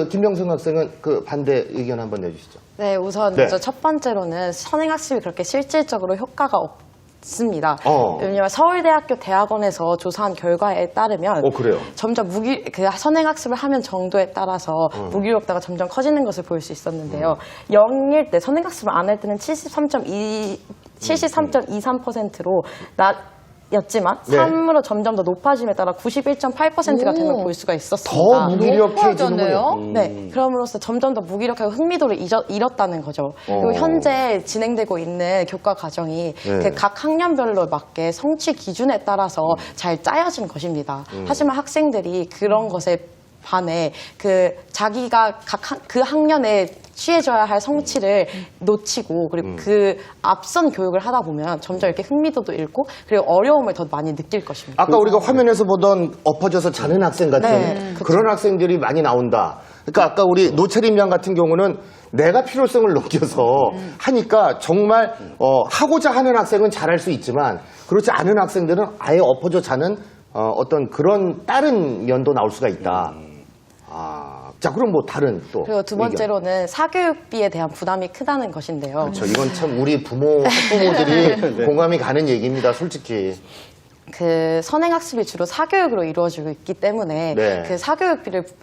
김명승 학생은 그 반대 의견 한번 내주시죠. 네, 우선 네. 먼저 첫 번째로는 선행학습이 그렇게 실질적으로 효과가 없습니다. 왜냐하면 서울대학교 대학원에서 조사한 결과에 따르면 그래요? 점점 선행학습을 하면 정도에 따라서 무기력도가 점점 커지는 것을 볼 수 있었는데요. 0일 때 선행학습을 안 할 때는 73.23%로 였지만 네. 3으로 점점 더 높아짐에 따라 91.8%가 되는 걸 볼 수가 있었습니다. 더 무기력해지는군요. 네, 그럼으로써 점점 더 무기력하고 흥미도를 잃었다는 거죠. 그리고 현재 진행되고 있는 교과 과정이 네. 각 학년별로 맞게 성취 기준에 따라서 잘 짜여진 것입니다. 하지만 학생들이 그런 것에 반해 자기가 그 학년에 취해져야 할 성취를 놓치고 그리고 그 앞선 교육을 하다 보면 점점 이렇게 흥미도도 잃고 그리고 어려움을 더 많이 느낄 것입니다. 아까 우리가 화면에서 보던 엎어져서 자는 학생 같은 네, 그런 학생들이 많이 나온다. 그러니까 아까 우리 노채림 양 같은 경우는 내가 필요성을 느껴서 하니까 정말 하고자 하는 학생은 잘할 수 있지만 그렇지 않은 학생들은 아예 엎어져 자는 어떤 그런 다른 면도 나올 수가 있다. 자, 그럼 뭐 다른 또. 그리고 두 번째로는 사교육비에 대한 부담이 크다는 것인데요. 그렇죠. 이건 참 우리 학부모들이 공감이 가는 얘기입니다, 솔직히. 선행학습이 주로 사교육으로 이루어지고 있기 때문에 네.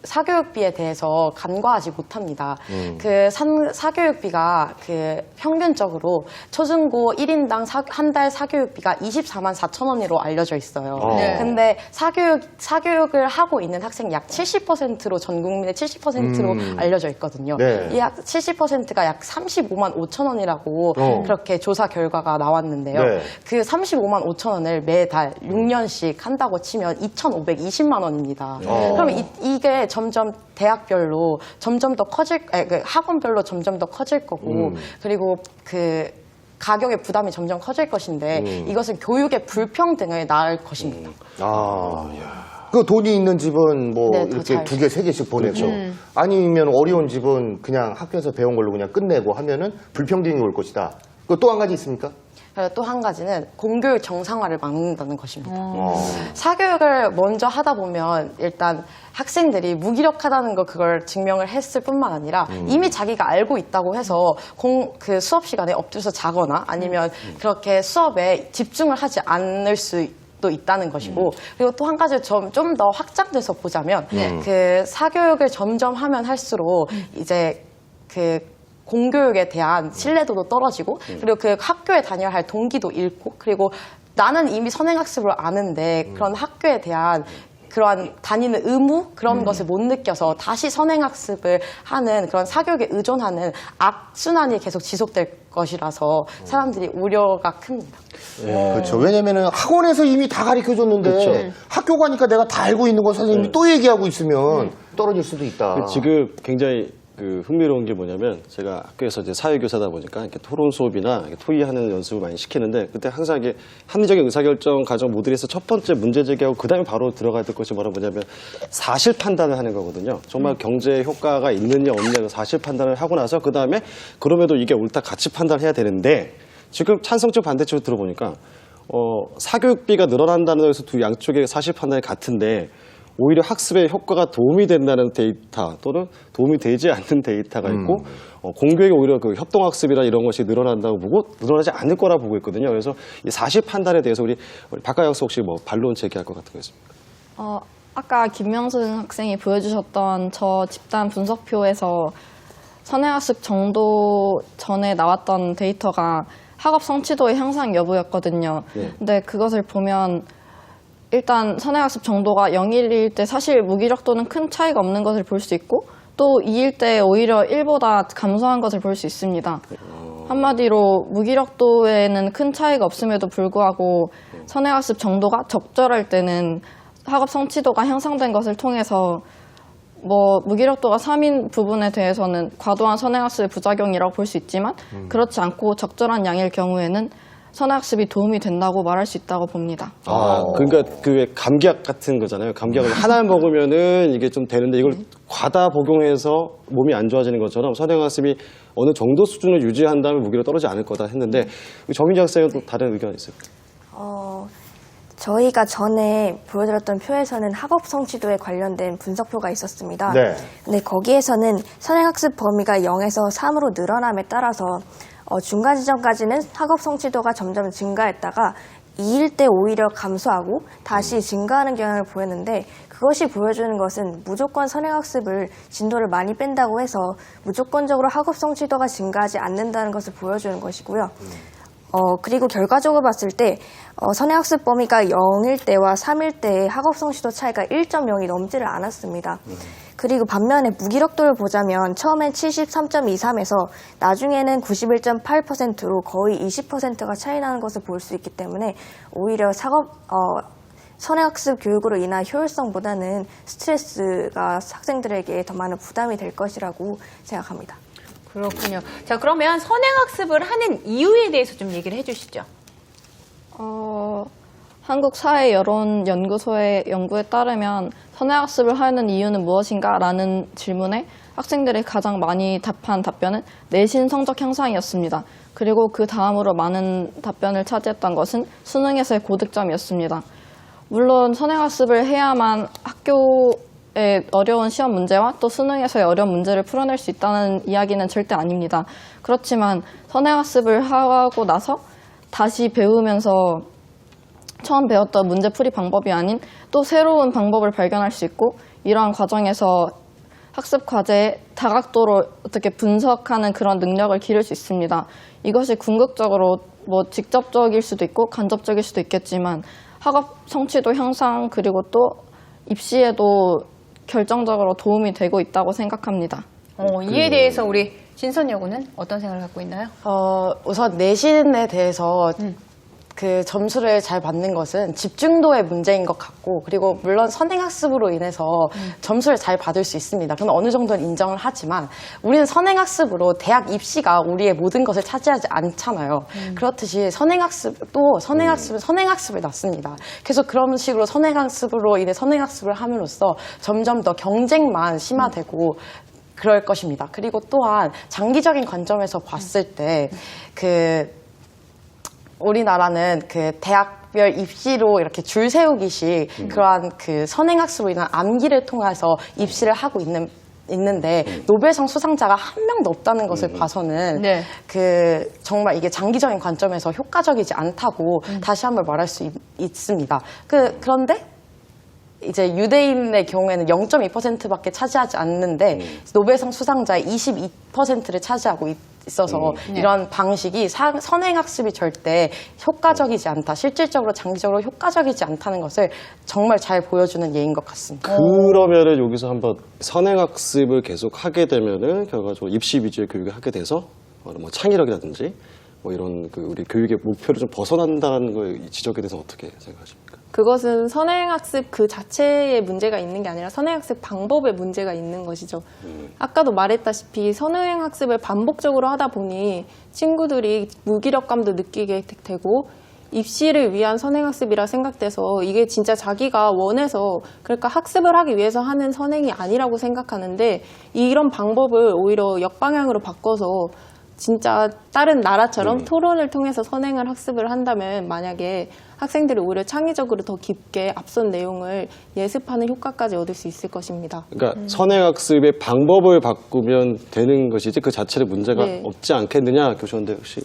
사교육비에 대해서 간과하지 못합니다. 사교육비가 평균적으로 초중고 1인당 한 달 사교육비가 24만 4천 원으로 알려져 있어요. 근데 사교육을 하고 있는 학생이 약 70%로 전 국민의 70%로 알려져 있거든요. 네. 이 약 70%가 약 35만 5천 원이라고 그렇게 조사 결과가 나왔는데요. 네. 그 35만 5천 원을 매달 6년씩 한다고 치면 2,520만 원입니다. 그럼 이게 점점 대학별로 점점 더 학원별로 점점 더 커질 거고 그리고 가격의 부담이 점점 커질 것인데 이것은 교육의 불평등을 낳을 것입니다. 그 돈이 있는 집은 뭐 네, 이렇게 2개, 3개씩 보내고 아니면 어려운 집은 그냥 학교에서 배운 걸로 그냥 끝내고 하면은 불평등이 올 것이다. 그 또 한 가지 있습니까? 또 한 가지는 공교육 정상화를 막는다는 것입니다. 사교육을 먼저 하다 보면 일단 학생들이 무기력하다는 그걸 증명을 했을 뿐만 아니라 이미 자기가 알고 있다고 해서 수업 시간에 엎드려서 자거나 아니면 그렇게 수업에 집중을 하지 않을 또 있다는 것이고 그리고 또 한 가지 좀 더 확장돼서 보자면 사교육을 점점 하면 할수록 이제 공교육에 대한 신뢰도도 떨어지고 그리고 학교에 다녀야 할 동기도 잃고 그리고 나는 이미 선행학습을 아는데 그런 학교에 대한 그러한 다니는 의무 그런 것을 못 느껴서 다시 선행학습을 하는 그런 사교육에 의존하는 악순환이 계속 지속될 것이라서 사람들이 우려가 큽니다. 그렇죠. 왜냐면은 학원에서 이미 다 가르쳐 줬는데 학교 가니까 내가 다 알고 있는 거 선생님이 또 얘기하고 있으면 떨어질 수도 있다. 지금 굉장히 흥미로운 게 뭐냐면 제가 학교에서 이제 사회교사다 보니까 이렇게 토론 수업이나 토의하는 연습을 많이 시키는데 그때 항상 이게 합리적인 의사결정 과정 모델에서 첫 번째 문제 제기하고 그 다음에 바로 들어가야 될 것이 뭐냐면 사실 판단을 하는 거거든요. 정말 경제 효과가 있느냐 없느냐 사실 판단을 하고 나서 그 다음에 그럼에도 이게 옳다 가치 판단을 해야 되는데 지금 찬성적 반대쪽으로 들어보니까 사교육비가 늘어난다는 것에서 두 양쪽의 사실 판단이 같은데 오히려 학습에 효과가 도움이 된다는 데이터 또는 도움이 되지 않는 데이터가 있고 공교육이 오히려 협동학습이나 이런 것이 늘어난다고 보고 늘어나지 않을 거라 보고 있거든요. 그래서 이 사실 판단에 대해서 우리 박가영 학생 혹시 반론 제기할 것 같은 거 있습니까? 아까 김명승 학생이 보여주셨던 저 집단 분석표에서 선행학습 정도 전에 나왔던 데이터가 학업 성취도의 향상 여부였거든요. 근데 그것을 보면 일단 선행학습 정도가 0일일 때 사실 무기력도는 큰 차이가 없는 것을 볼 수 있고 또 2일 때 오히려 1보다 감소한 것을 볼 수 있습니다. 한마디로 무기력도에는 큰 차이가 없음에도 불구하고 선행학습 정도가 적절할 때는 학업 성취도가 향상된 것을 통해서 무기력도가 3인 부분에 대해서는 과도한 선행학습의 부작용이라고 볼 수 있지만 그렇지 않고 적절한 양일 경우에는 선행학습이 도움이 된다고 말할 수 있다고 봅니다. 그러니까 감기약 같은 거잖아요. 감기약을 하나 먹으면은 이게 좀 되는데 이걸 과다 복용해서 몸이 안 좋아지는 것처럼 선행학습이 어느 정도 수준을 유지한다면 무기력 떨어지지 않을 거다 했는데 정민지 학생은 또 다른 의견이 있을까요? 저희가 전에 보여드렸던 표에서는 학업 성취도에 관련된 분석표가 있었습니다. 네. 근데 거기에서는 선행학습 범위가 0에서 3으로 늘어남에 따라서 중간 지점까지는 학업 성취도가 점점 증가했다가 2일 때 오히려 감소하고 다시 증가하는 경향을 보였는데 그것이 보여주는 것은 무조건 선행학습을 진도를 많이 뺀다고 해서 무조건적으로 학업 성취도가 증가하지 않는다는 것을 보여주는 것이고요. 그리고 결과적으로 봤을 때 선행학습 범위가 0일 때와 3일 때의 학업 성취도 차이가 1.0이 넘지를 않았습니다. 그리고 반면에 무기력도를 보자면 처음엔 73.23에서 나중에는 91.8%로 거의 20%가 차이 나는 것을 볼 수 있기 때문에 오히려 선행학습 교육으로 인한 효율성보다는 스트레스가 학생들에게 더 많은 부담이 될 것이라고 생각합니다. 그렇군요. 자, 그러면 선행학습을 하는 이유에 대해서 좀 얘기를 해주시죠. 한국사회여론연구소의 연구에 따르면 선행학습을 하는 이유는 무엇인가라는 질문에 학생들이 가장 많이 답한 답변은 내신 성적 향상이었습니다. 그리고 그 다음으로 많은 답변을 차지했던 것은 수능에서의 고득점이었습니다. 물론 선행학습을 해야만 학교의 어려운 시험 문제와 또 수능에서의 어려운 문제를 풀어낼 수 있다는 이야기는 절대 아닙니다. 그렇지만 선행학습을 하고 나서 다시 배우면서 처음 배웠던 문제풀이 방법이 아닌 또 새로운 방법을 발견할 수 있고 이러한 과정에서 학습 과제의 다각도로 어떻게 분석하는 그런 능력을 기를 수 있습니다. 이것이 궁극적으로 직접적일 수도 있고 간접적일 수도 있겠지만 학업 성취도 향상 그리고 또 입시에도 결정적으로 도움이 되고 있다고 생각합니다. 이에 대해서 우리 진선 여고는 어떤 생각을 갖고 있나요? 우선 내신에 대해서 그 점수를 잘 받는 것은 집중도의 문제인 것 같고 그리고 물론 선행학습으로 인해서 점수를 잘 받을 수 있습니다. 그건 어느 정도는 인정을 하지만 우리는 선행학습으로 대학 입시가 우리의 모든 것을 차지하지 않잖아요. 그렇듯이 선행학습도 선행학습은 선행학습을 낳습니다. 그래서 그런 식으로 선행학습으로 인해 선행학습을 함으로써 점점 더 경쟁만 심화되고 그럴 것입니다. 그리고 또한 장기적인 관점에서 봤을 때 우리나라는 그 대학별 입시로 이렇게 줄 세우기식 그러한 그 선행학습으로 인한 암기를 통해서 입시를 하고 있는데 노벨상 수상자가 한 명도 없다는 것을 봐서는 네. 정말 이게 장기적인 관점에서 효과적이지 않다고 다시 한번 말할 수 있습니다. 그런데 이제 유대인의 경우에는 0.2%밖에 차지하지 않는데 노벨상 수상자의 22%를 차지하고 있어서 이런 방식이 선행학습이 절대 효과적이지 않다. 실질적으로 장기적으로 효과적이지 않다는 것을 정말 잘 보여주는 예인 것 같습니다. 그러면은 여기서 한번 선행학습을 계속 하게 되면은 결과적으로 입시 위주의 교육을 하게 돼서 뭐 창의력이라든지 뭐 이런 우리 교육의 목표를 좀 벗어난다는 걸 지적에 대해서 어떻게 생각하십니까? 그것은 선행학습 그 자체에 문제가 있는 게 아니라 선행학습 방법에 문제가 있는 것이죠. 아까도 말했다시피 선행학습을 반복적으로 하다 보니 친구들이 무기력감도 느끼게 되고 입시를 위한 선행학습이라 생각돼서 이게 진짜 자기가 원해서 그러니까 학습을 하기 위해서 하는 선행이 아니라고 생각하는데 이런 방법을 오히려 역방향으로 바꿔서 진짜 다른 나라처럼 토론을 통해서 선행을 학습을 한다면 만약에 학생들이 오히려 창의적으로 더 깊게 앞선 내용을 예습하는 효과까지 얻을 수 있을 것입니다. 그러니까 선행학습의 방법을 바꾸면 되는 것이지 그 자체의 문제가 네. 없지 않겠느냐 교수님들 혹시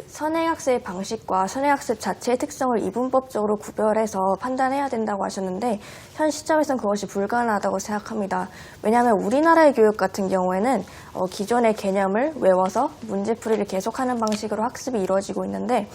선행학습의 방식과 선행학습 자체의 특성을 이분법적으로 구별해서 판단해야 된다고 하셨는데 현 시점에서는 그것이 불가능하다고 생각합니다. 왜냐하면 우리나라의 교육 같은 경우에는 기존의 개념을 외워서 문제풀이를 계속하는 방식으로 학습이 이루어지고 있는데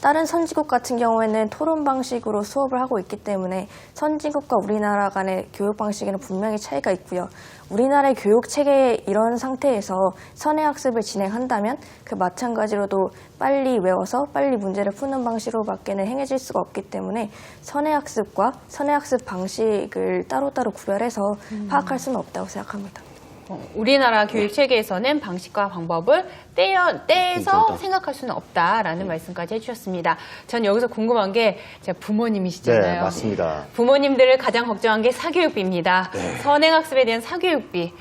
다른 선진국 같은 경우에는 토론 방식으로 수업을 하고 있기 때문에 선진국과 우리나라 간의 교육 방식에는 분명히 차이가 있고요. 우리나라의 교육 체계의 이런 상태에서 선행학습을 진행한다면 그 마찬가지로도 빨리 외워서 빨리 문제를 푸는 방식으로밖에는 행해질 수가 없기 때문에 선행학습과 선행학습 방식을 따로따로 구별해서 파악할 수는 없다고 생각합니다. 우리나라 교육 체계에서는 방식과 방법을 떼서 괜찮다. 생각할 수는 없다라는 말씀까지 해주셨습니다. 전 여기서 궁금한 게 제가 부모님이시잖아요. 네, 맞습니다. 부모님들을 가장 걱정한 게 사교육비입니다. 선행학습에 대한 사교육비.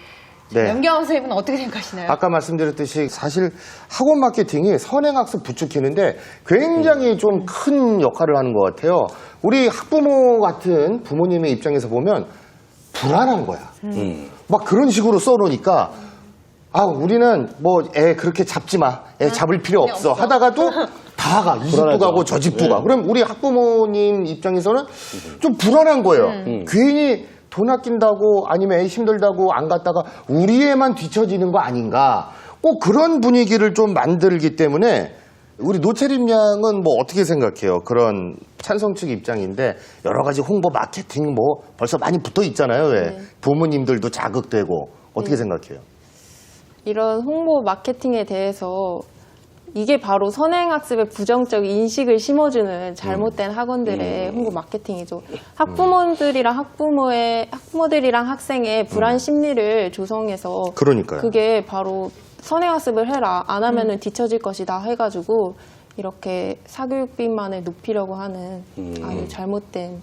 네. 염경원 선생님은 어떻게 생각하시나요? 아까 말씀드렸듯이 사실 학원 마케팅이 선행학습 부추기는데 굉장히 좀 큰 역할을 하는 것 같아요. 우리 학부모 같은 부모님의 입장에서 보면 불안한 거야. 막 그런 식으로 써놓으니까 아 우리는 뭐 애 그렇게 잡지 마. 애 잡을 필요 없어. 하다가도 다 가. 이 집도 불안하죠. 가고 저 집도 네. 가. 그럼 우리 학부모님 입장에서는 좀 불안한 거예요. 괜히 돈 아낀다고 아니면 애 힘들다고 안 갔다가 우리 애만 뒤처지는 거 아닌가. 꼭 그런 분위기를 좀 만들기 때문에 우리 노채림 양은 뭐 어떻게 생각해요? 그런 찬성 측 입장인데 여러 가지 홍보 마케팅 뭐 벌써 많이 붙어 있잖아요. 왜? 부모님들도 자극되고 어떻게 생각해요? 이런 홍보 마케팅에 대해서 이게 바로 선행학습의 부정적 인식을 심어주는 잘못된 학원들의 홍보 마케팅이죠. 학부모들이랑 학생의 불안 심리를 조성해서 그러니까요. 그게 바로 선행학습을 해라. 안 하면은 뒤처질 것이다 해가지고 이렇게 사교육비만을 높이려고 하는 아주 잘못된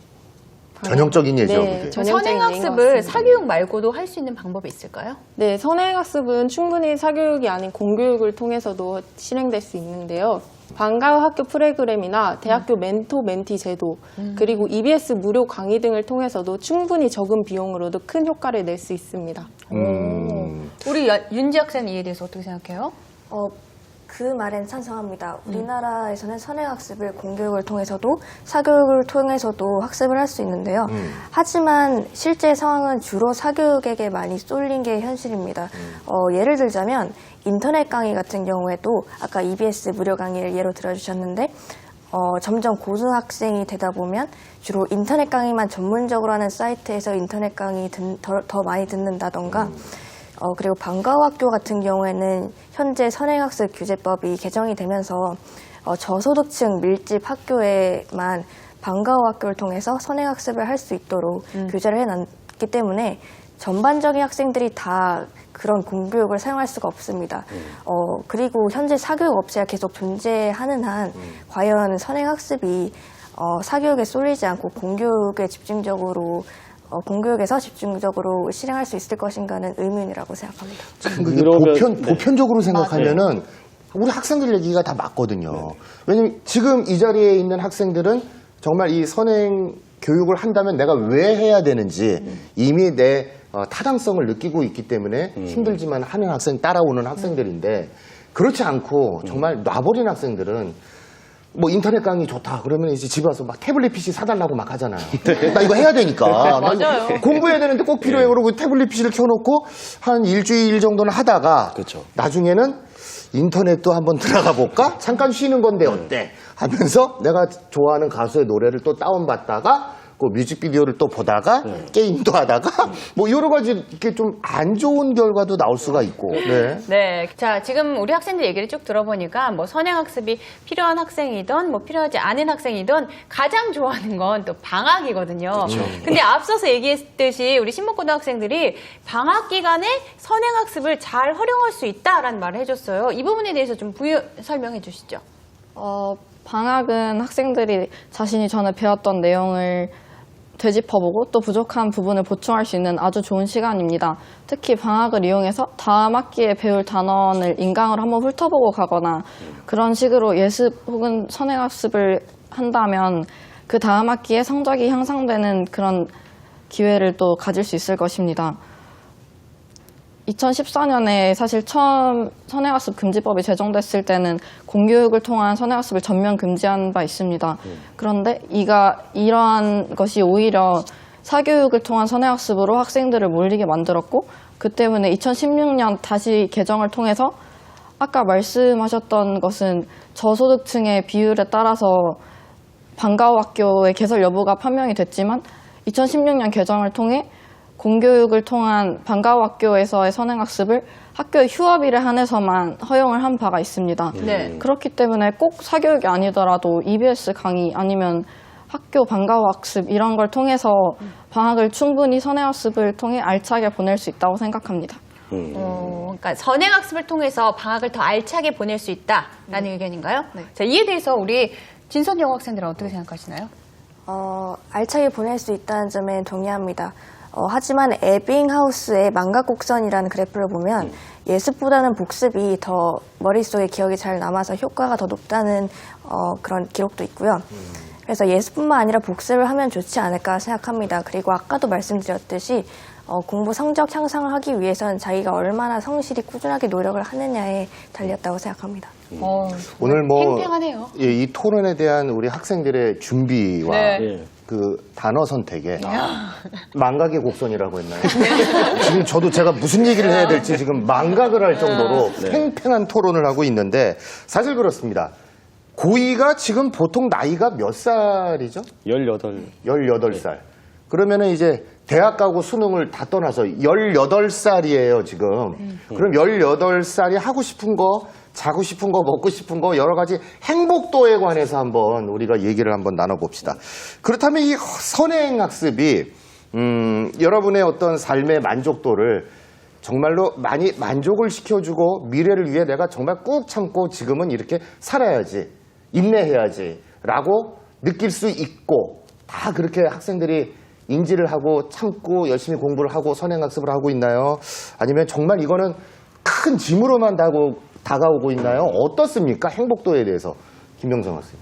전형적인 예죠. 네, 그게. 전형적인 예인 것 선행학습을 같습니다. 사교육 말고도 할 수 있는 방법이 있을까요? 네, 선행학습은 충분히 사교육이 아닌 공교육을 통해서도 실행될 수 있는데요. 방과후 학교 프로그램이나 대학교 멘토 멘티 제도, 그리고 EBS 무료 강의 등을 통해서도 충분히 적은 비용으로도 큰 효과를 낼 수 있습니다. 우리 윤지 학생 이에 대해서 어떻게 생각해요? 그 말엔 찬성합니다. 우리나라에서는 선행학습을 공교육을 통해서도 사교육을 통해서도 학습을 할 수 있는데요. 하지만 실제 상황은 주로 사교육에게 많이 쏠린 게 현실입니다. 예를 들자면 인터넷 강의 같은 경우에도 아까 EBS 무료 강의를 예로 들어주셨는데 점점 고등학생이 되다 보면 주로 인터넷 강의만 전문적으로 하는 사이트에서 인터넷 강의 더 많이 듣는다던가 그리고 방과후 학교 같은 경우에는 현재 선행학습 규제법이 개정이 되면서 저소득층 밀집 학교에만 방과후 학교를 통해서 선행학습을 할 수 있도록 규제를 해놨기 때문에 전반적인 학생들이 다 그런 공교육을 사용할 수가 없습니다. 그리고 현재 사교육 업체가 계속 존재하는 한 과연 선행학습이 사교육에 쏠리지 않고 공교육에서 집중적으로 실행할 수 있을 것인가는 의문이라고 생각합니다. 그게 보편적으로 생각하면은 우리 학생들 얘기가 다 맞거든요. 왜냐면 지금 이 자리에 있는 학생들은 정말 이 선행 교육을 한다면 내가 왜 해야 되는지 이미 내 타당성을 느끼고 있기 때문에 힘들지만 하는 학생, 따라오는 학생들인데 그렇지 않고 정말 놔버린 학생들은 뭐 인터넷 강의 좋다 그러면 이제 집에 와서 막 태블릿 PC 사달라고 막 하잖아요. 나 이거 해야 되니까. 맞아요. 공부해야 되는데 꼭 필요해. 그러고 태블릿 PC를 켜놓고 한 일주일 정도는 하다가 그렇죠. 나중에는 인터넷도 한번 들어가 볼까? 잠깐 쉬는 건데 어때? 하면서 내가 좋아하는 가수의 노래를 또 다운받다가 그 뮤직비디오를 또 보다가 게임도 하다가 뭐 여러 가지 이렇게 좀 안 좋은 결과도 나올 수가 있고. 네. 네. 자, 지금 우리 학생들 얘기를 쭉 들어보니까 뭐 선행학습이 필요한 학생이든 뭐 필요하지 않은 학생이든 가장 좋아하는 건 또 방학이거든요. 근데 앞서서 얘기했듯이 우리 신목고등학생들이 방학 기간에 선행학습을 잘 활용할 수 있다라는 말을 해줬어요. 이 부분에 대해서 좀 부연 설명해 주시죠. 방학은 학생들이 자신이 전에 배웠던 내용을 되짚어보고 또 부족한 부분을 보충할 수 있는 아주 좋은 시간입니다. 특히 방학을 이용해서 다음 학기에 배울 단원을 인강으로 한번 훑어보고 가거나 그런 식으로 예습 혹은 선행학습을 한다면 그 다음 학기에 성적이 향상되는 그런 기회를 또 가질 수 있을 것입니다. 2014년에 사실 처음 선행학습 금지법이 제정됐을 때는 공교육을 통한 선행학습을 전면 금지한 바 있습니다. 그런데 이러한 것이 오히려 사교육을 통한 선행학습으로 학생들을 몰리게 만들었고 그 때문에 2016년 다시 개정을 통해서 아까 말씀하셨던 것은 저소득층의 비율에 따라서 방과후 학교의 개설 여부가 판명이 됐지만 2016년 개정을 통해 공교육을 통한 방과후 학교에서의 선행학습을 학교의 휴업일에 한해서만 허용을 한 바가 있습니다. 네. 그렇기 때문에 꼭 사교육이 아니더라도 EBS 강의 아니면 학교 방과후 학습 이런 걸 통해서 방학을 충분히 선행학습을 통해 알차게 보낼 수 있다고 생각합니다. 그러니까 선행학습을 통해서 방학을 더 알차게 보낼 수 있다라는 의견인가요? 네. 자, 이에 대해서 우리 진선영 학생들은 어떻게 생각하시나요? 알차게 보낼 수 있다는 점에 동의합니다. 하지만 에빙하우스의 망각곡선이라는 그래프를 보면 예습보다는 복습이 더 머릿속에 기억이 잘 남아서 효과가 더 높다는 그런 기록도 있고요. 그래서 예습뿐만 아니라 복습을 하면 좋지 않을까 생각합니다. 그리고 아까도 말씀드렸듯이 공부 성적 향상을 하기 위해서는 자기가 얼마나 성실히 꾸준하게 노력을 하느냐에 달렸다고 생각합니다. 오늘 뭐 팽팽하네요. 예, 이 토론에 대한 우리 학생들의 준비와 네. 예. 그 단어 선택에 망각의 곡선이라고 했나요? 지금 저도 제가 무슨 얘기를 해야 될지 지금 망각을 할 정도로 팽팽한 토론을 하고 있는데 사실 그렇습니다. 고2가 지금 보통 나이가 몇 살이죠? 18. 18살. 그러면은 이제 대학 가고 수능을 다 떠나서 18살이에요, 지금. 그럼 18살이 하고 싶은 거, 자고 싶은 거, 먹고 싶은 거, 여러 가지 행복도에 관해서 한번 우리가 얘기를 한번 나눠봅시다. 그렇다면 이 선행학습이, 여러분의 어떤 삶의 만족도를 정말로 많이 만족을 시켜주고 미래를 위해 내가 정말 꾹 참고 지금은 이렇게 살아야지, 인내해야지 라고 느낄 수 있고 다 그렇게 학생들이 인지를 하고 참고 열심히 공부를 하고 선행학습을 하고 있나요? 아니면 정말 이거는 큰 짐으로만 다가오고 있나요? 어떻습니까? 행복도에 대해서. 김명성 학생.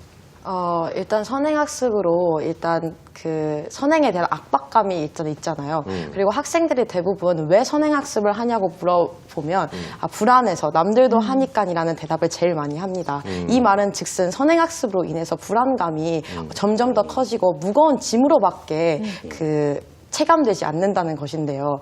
일단 선행학습으로 일단 그 선행에 대한 압박감이 있잖아요. 그리고 학생들이 대부분 왜 선행학습을 하냐고 물어보면 불안해서 남들도 하니까이라는 대답을 제일 많이 합니다. 이 말은 즉슨 선행학습으로 인해서 불안감이 점점 더 커지고 무거운 짐으로밖에 그 체감되지 않는다는 것인데요.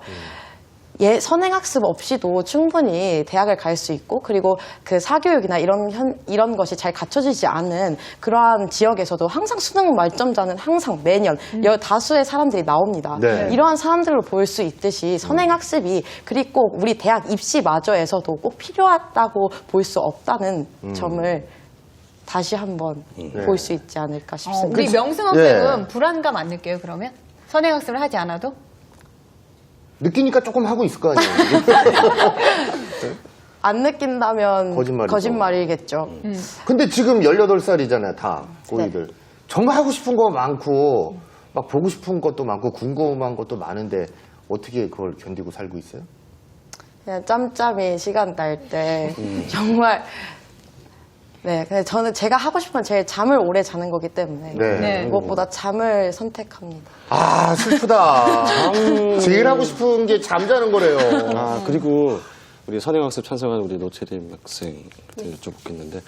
선행학습 없이도 충분히 대학을 갈 수 있고 그리고 그 사교육이나 이런 것이 잘 갖춰지지 않은 그러한 지역에서도 항상 수능 만점자는 항상 매년 다수의 사람들이 나옵니다. 네. 이러한 사람들을 볼 수 있듯이 선행학습이 그리고 우리 대학 입시마저에서도 꼭 필요하다고 볼 수 없다는 점을 다시 한번 볼 수 있지 않을까 싶습니다. 우리 명승 학생은 불안감 안 느껴요, 그러면? 선행학습을 하지 않아도? 느끼니까 조금 하고 있을 거 아니에요? 안 느낀다면 거짓말이죠. 거짓말이겠죠. 근데 지금 18살이잖아요, 다. 고이들. 정말 하고 싶은 거 많고, 막 보고 싶은 것도 많고, 궁금한 것도 많은데, 어떻게 그걸 견디고 살고 있어요? 그냥 짬짬이 시간 날 때 정말 근데 저는 제가 하고 싶은 건 제일 잠을 오래 자는 거기 때문에 네. 무엇보다 잠을 선택합니다. 아, 슬프다. 제일 하고 싶은 게 잠자는 거래요. 그리고 우리 선행학습 찬성한 우리 노채림 학생한테 여쭤보겠는데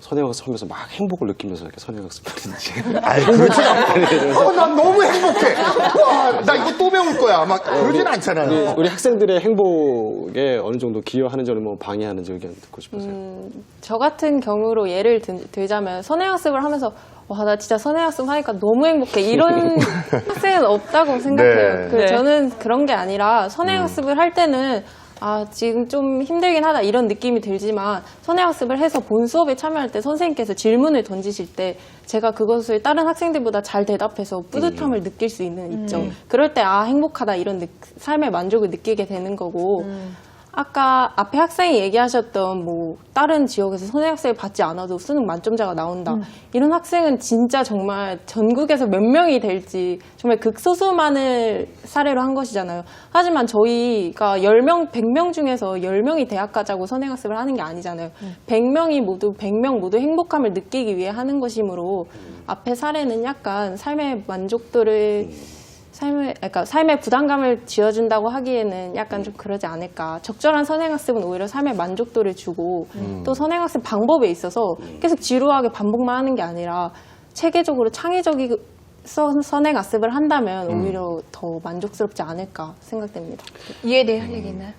선행학습 하면서 막 행복을 느끼면서 이렇게 선행학습 하는지. 아이, 그렇진 않고. 난 너무 행복해. 와, 나 이거 또 배울 거야. 막, 그러진 않잖아요. 우리 학생들의 행복에 어느 정도 기여하는지 아니면 방해하는지 의견 듣고 싶으세요. 저 같은 경우로 예를 들자면 선행학습을 하면서 와, 나 진짜 선행학습 하니까 너무 행복해. 이런 학생은 없다고 생각해요. 네. 저는 그런 게 아니라 선행학습을 할 때는 지금 좀 힘들긴 하다 이런 느낌이 들지만 선행학습을 해서 본 수업에 참여할 때 선생님께서 질문을 던지실 때 제가 그것을 다른 학생들보다 잘 대답해서 뿌듯함을 느낄 수 있죠. 그럴 때 행복하다 이런 삶의 만족을 느끼게 되는 거고 아까 앞에 학생이 얘기하셨던 다른 지역에서 선행학습을 받지 않아도 수능 만점자가 나온다. 이런 학생은 진짜 정말 전국에서 몇 명이 될지 정말 극소수만을 사례로 한 것이잖아요. 하지만 저희가 100명 중에서 10명이 대학 가자고 선행학습을 하는 게 아니잖아요. 100명 모두 행복함을 느끼기 위해 하는 것이므로 앞에 사례는 약간 삶의 만족도를 삶의 부담감을 지어준다고 하기에는 약간 좀 그러지 않을까. 적절한 선행학습은 오히려 삶의 만족도를 주고 또 선행학습 방법에 있어서 계속 지루하게 반복만 하는 게 아니라 체계적으로 창의적인 선행학습을 한다면 오히려 더 만족스럽지 않을까 생각됩니다. 이에 대해 할 얘기 있나요?